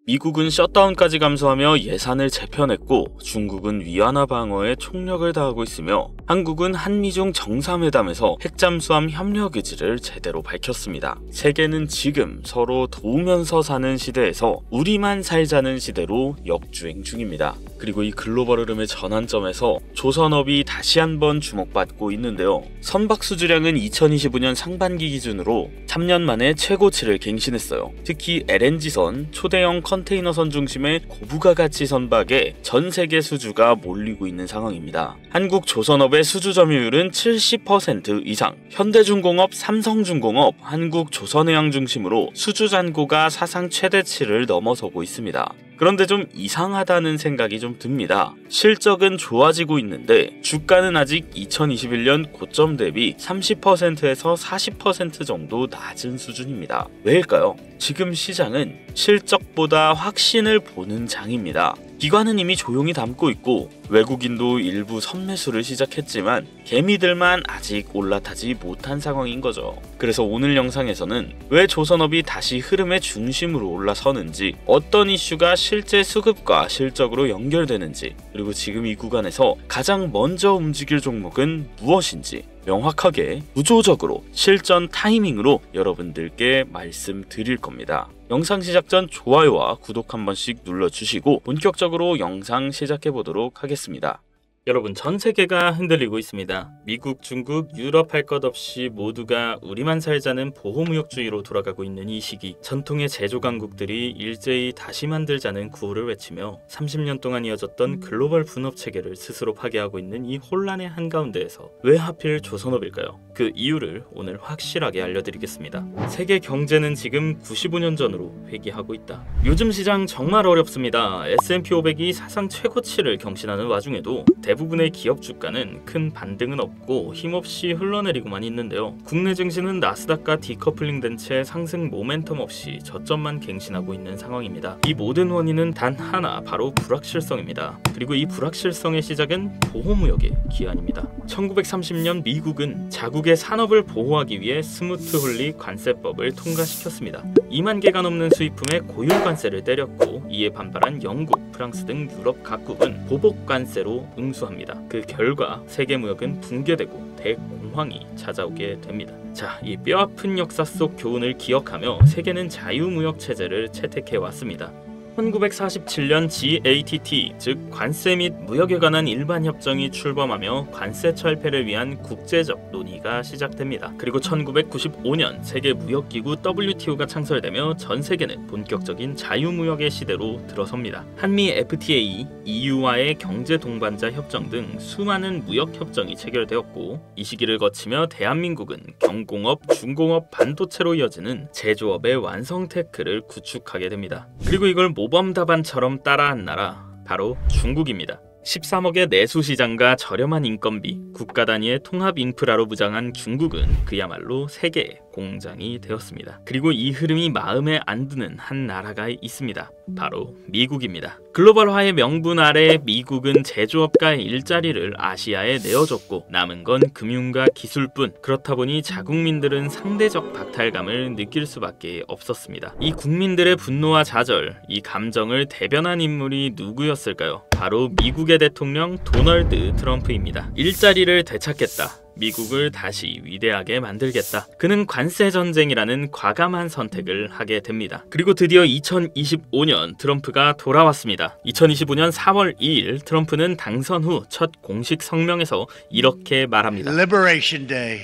미국은 셧다운까지 감수하며 예산을 재편했고 중국은 위안화 방어에 총력을 다하고 있으며 한국은 한미중 정상회담에서 핵잠수함 협력 의지를 제대로 밝혔습니다. 세계는 지금 서로 도우면서 사는 시대에서 우리만 살자는 시대로 역주행 중입니다. 그리고 이 글로벌 흐름의 전환점에서 조선업이 다시 한번 주목받고 있는데요. 선박 수주량은 2025년 상반기 기준으로 3년 만에 최고치를 갱신했어요. 특히 LNG선, 초대형 컨테이너선 중심의 고부가 가치 선박에 전 세계 수주가 몰리고 있는 상황입니다. 한국 조선업의 수주 점유율은 70% 이상, 현대중공업, 삼성중공업, 한국조선해양 중심으로 수주 잔고가 사상 최대치를 넘어서고 있습니다. 그런데 좀 이상하다는 생각이 좀 듭니다. 실적은 좋아지고 있는데 주가는 아직 2021년 고점 대비 30%에서 40% 정도 낮은 수준입니다. 왜일까요? 지금 시장은 실적보다 확신을 보는 장입니다. 기관은 이미 조용히 담고 있고 외국인도 일부 선매수를 시작했지만 개미들만 아직 올라타지 못한 상황인 거죠. 그래서 오늘 영상에서는 왜 조선업이 다시 흐름의 중심으로 올라서는지, 어떤 이슈가 실제 수급과 실적으로 연결되는지, 그리고 지금 이 구간에서 가장 먼저 움직일 종목은 무엇인지 명확하게 구조적으로 실전 타이밍으로 여러분들께 말씀드릴 겁니다. 영상 시작 전 좋아요와 구독 한 번씩 눌러주시고 본격적으로 영상 시작해 보도록 하겠습니다. 여러분, 전 세계가 흔들리고 있습니다. 미국, 중국, 유럽 할 것 없이 모두가 우리만 살자는 보호무역주의로 돌아가고 있는 이 시기, 전통의 제조 강국들이 일제히 다시 만들자는 구호를 외치며 30년 동안 이어졌던 글로벌 분업 체계를 스스로 파괴하고 있는 이 혼란의 한가운데에서 왜 하필 조선업일까요? 그 이유를 오늘 확실하게 알려드리겠습니다. 세계 경제는 지금 95년 전으로 회귀하고 있다. 요즘 시장 정말 어렵습니다. S&P 500이 사상 최고치를 경신하는 와중에도 대부분의 기업 주가는 큰 반등은 없고 힘없이 흘러내리고만 있는데요. 국내 증시는 나스닥과 디커플링된 채 상승 모멘텀 없이 저점만 갱신하고 있는 상황입니다. 이 모든 원인은 단 하나, 바로 불확실성입니다. 그리고 이 불확실성의 시작은 보호무역의 기한입니다. 1930년 미국은 자국의 산업을 보호하기 위해 스무트 홀리 관세법을 통과시켰습니다. 2만 개가 넘는 수입품에 고율 관세를 때렸고, 이에 반발한 영국, 프랑스 등 유럽 각국은 보복 관세로 응수합니다. 그 결과 세계 무역은 붕괴되고 대공황이 찾아오게 됩니다. 자, 이 뼈아픈 역사 속 교훈을 기억하며 세계는 자유무역 체제를 채택해 왔습니다. 1947년 GATT, 즉 관세 및 무역에 관한 일반 협정이 출범하며 관세 철폐를 위한 국제적 논의가 시작됩니다. 그리고 1995년 세계 무역기구 WTO가 창설되며 전 세계는 본격적인 자유무역의 시대로 들어섭니다. 한미 FTA, EU와의 경제 동반자 협정 등 수많은 무역 협정이 체결되었고, 이 시기를 거치며 대한민국은 경공업, 중공업, 반도체로 이어지는 제조업의 완성 테크를 구축하게 됩니다. 그리고 이걸 모범답안처럼 따라한 나라, 바로 중국입니다. 13억의 내수시장과 저렴한 인건비, 국가 단위의 통합 인프라로 무장한 중국은 그야말로 세계의 공장이 되었습니다. 그리고 이 흐름이 마음에 안 드는 한 나라가 있습니다. 바로 미국입니다. 글로벌화의 명분 아래 미국은 제조업과 일자리를 아시아에 내어줬고 남은 건 금융과 기술뿐. 그렇다 보니 자국민들은 상대적 박탈감을 느낄 수밖에 없었습니다. 이 국민들의 분노와 좌절, 이 감정을 대변한 인물이 누구였을까요? 바로 미국의 대통령 도널드 트럼프입니다. 일자리를 되찾겠다, 미국을 다시 위대하게 만들겠다. 그는 관세 전쟁이라는 과감한 선택을 하게 됩니다. 그리고 드디어 2025년 트럼프가 돌아왔습니다. 2025년 4월 2일 트럼프는 당선 후 첫 공식 성명에서 이렇게 말합니다. Liberation Day.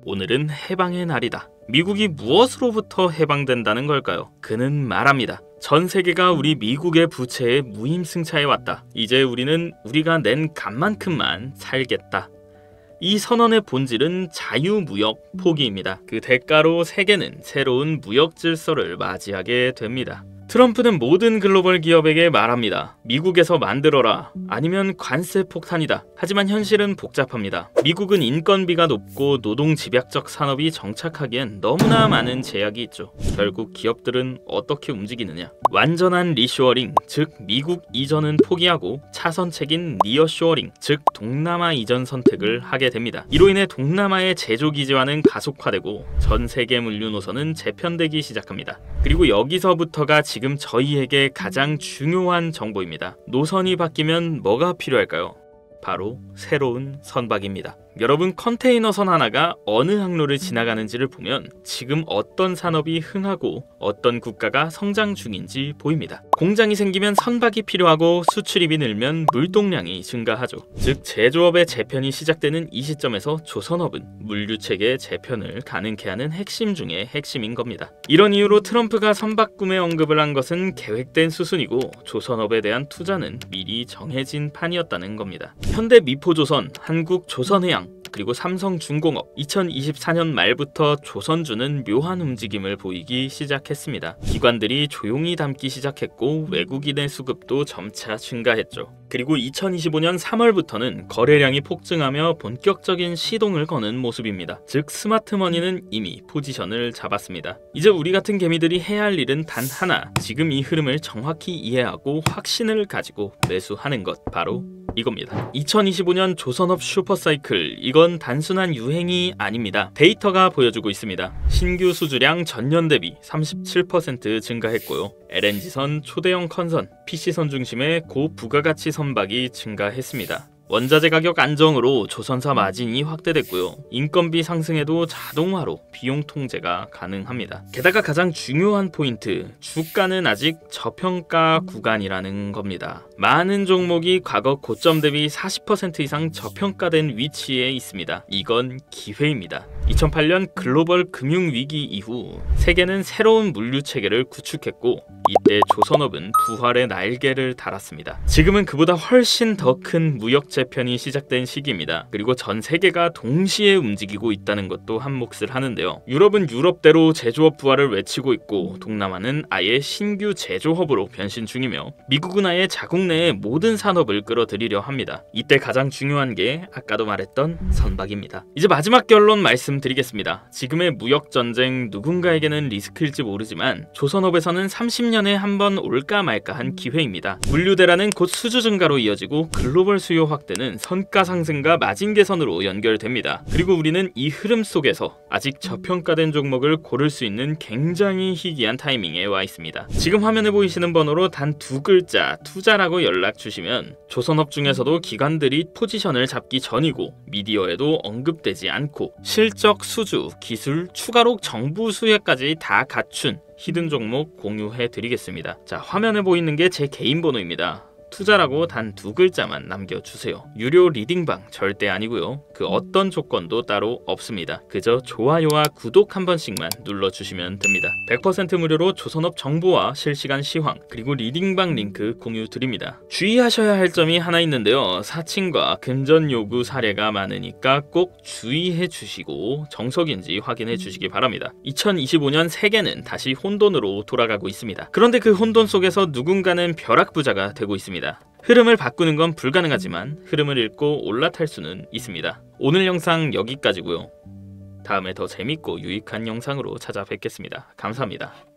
오늘은 해방의 날이다. 미국이 무엇으로부터 해방된다는 걸까요? 그는 말합니다. 전 세계가 우리 미국의 부채에 무임승차해 왔다. 이제 우리는 우리가 낸 값만큼만 살겠다. 이 선언의 본질은 자유무역 포기입니다. 그 대가로 세계는 새로운 무역 질서를 맞이하게 됩니다. 트럼프는 모든 글로벌 기업에게 말합니다. 미국에서 만들어라, 아니면 관세 폭탄이다. 하지만 현실은 복잡합니다. 미국은 인건비가 높고 노동 집약적 산업이 정착하기엔 너무나 많은 제약이 있죠. 결국 기업들은 어떻게 움직이느냐? 완전한 리쇼어링, 즉 미국 이전은 포기하고 차선책인 니어쇼어링, 즉 동남아 이전 선택을 하게 됩니다. 이로 인해 동남아의 제조 기지화는 가속화되고 전 세계 물류 노선은 재편되기 시작합니다. 그리고 여기서부터가 지금 저희에게 가장 중요한 정보입니다. 노선이 바뀌면 뭐가 필요할까요? 바로 새로운 선박입니다. 여러분, 컨테이너선 하나가 어느 항로를 지나가는지를 보면 지금 어떤 산업이 흥하고 어떤 국가가 성장 중인지 보입니다. 공장이 생기면 선박이 필요하고 수출입이 늘면 물동량이 증가하죠. 즉 제조업의 재편이 시작되는 이 시점에서 조선업은 물류체계 재편을 가능케 하는 핵심 중의 핵심인 겁니다. 이런 이유로 트럼프가 선박 구매 언급을 한 것은 계획된 수순이고 조선업에 대한 투자는 미리 정해진 판이었다는 겁니다. 현대미포조선, 한국조선해양, 그리고 삼성중공업, 2024년 말부터 조선주는 묘한 움직임을 보이기 시작했습니다. 기관들이 조용히 담기 시작했고 외국인의 수급도 점차 증가했죠. 그리고 2025년 3월부터는 거래량이 폭증하며 본격적인 시동을 거는 모습입니다. 즉 스마트머니는 이미 포지션을 잡았습니다. 이제 우리 같은 개미들이 해야 할 일은 단 하나, 지금 이 흐름을 정확히 이해하고 확신을 가지고 매수하는 것, 바로 이겁니다. 2025년 조선업 슈퍼사이클, 이건 단순한 유행이 아닙니다. 데이터가 보여주고 있습니다. 신규 수주량 전년 대비 37% 증가했고요. LNG선, 초대형 컨선, PC선 중심의 고부가가치 선박이 증가했습니다. 원자재 가격 안정으로 조선사 마진이 확대됐고요. 인건비 상승에도 자동화로 비용 통제가 가능합니다. 게다가 가장 중요한 포인트, 주가는 아직 저평가 구간이라는 겁니다. 많은 종목이 과거 고점 대비 40% 이상 저평가된 위치에 있습니다. 이건 기회입니다. 2008년 글로벌 금융위기 이후 세계는 새로운 물류체계를 구축했고 이때 조선업은 부활의 날개를 달았습니다. 지금은 그보다 훨씬 더 큰 무역 재편이 시작된 시기입니다. 그리고 전 세계가 동시에 움직이고 있다는 것도 한 몫을 하는데요. 유럽은 유럽대로 제조업 부활을 외치고 있고 동남아는 아예 신규 제조업으로 변신 중이며 미국은 아예 자국 내의 모든 산업을 끌어들이려 합니다. 이때 가장 중요한 게 아까도 말했던 선박입니다. 이제 마지막 결론 말씀드리겠습니다. 지금의 무역 전쟁 누군가에게는 리스크일지 모르지만 조선업에서는 30년에 한 번 올까 말까한 기회입니다. 물류 대란은 곧 수주 증가로 이어지고 글로벌 수요 확대는 선가 상승과 마진 개선으로 연결됩니다. 그리고 우리는 이 흐름 속에서 아직 저평가된 종목을 고를 수 있는 굉장히 희귀한 타이밍에 와 있습니다. 지금 화면에 보이시는 번호로 단 두 글자 투자라고 연락 주시면 조선업 중에서도 기관들이 포지션을 잡기 전이고 미디어에도 언급되지 않고 실적, 수주, 기술, 추가로 정부 수혜까지 다 갖춘 히든 종목 공유해 드리겠습니다. 자, 화면에 보이는 게 제 개인 번호입니다. 투자라고 단 두 글자만 남겨주세요. 유료 리딩방 절대 아니고요. 그 어떤 조건도 따로 없습니다. 그저 좋아요와 구독 한 번씩만 눌러주시면 됩니다. 100% 무료로 조선업 정보와 실시간 시황 그리고 리딩방 링크 공유 드립니다. 주의하셔야 할 점이 하나 있는데요. 사칭과 금전 요구 사례가 많으니까 꼭 주의해 주시고 정석인지 확인해 주시기 바랍니다. 2025년 세계는 다시 혼돈으로 돌아가고 있습니다. 그런데 그 혼돈 속에서 누군가는 벼락부자가 되고 있습니다. 흐름을 바꾸는 건 불가능하지만 흐름을 읽고 올라탈 수는 있습니다. 오늘 영상 여기까지고요. 다음에 더 재밌고 유익한 영상으로 찾아뵙겠습니다. 감사합니다.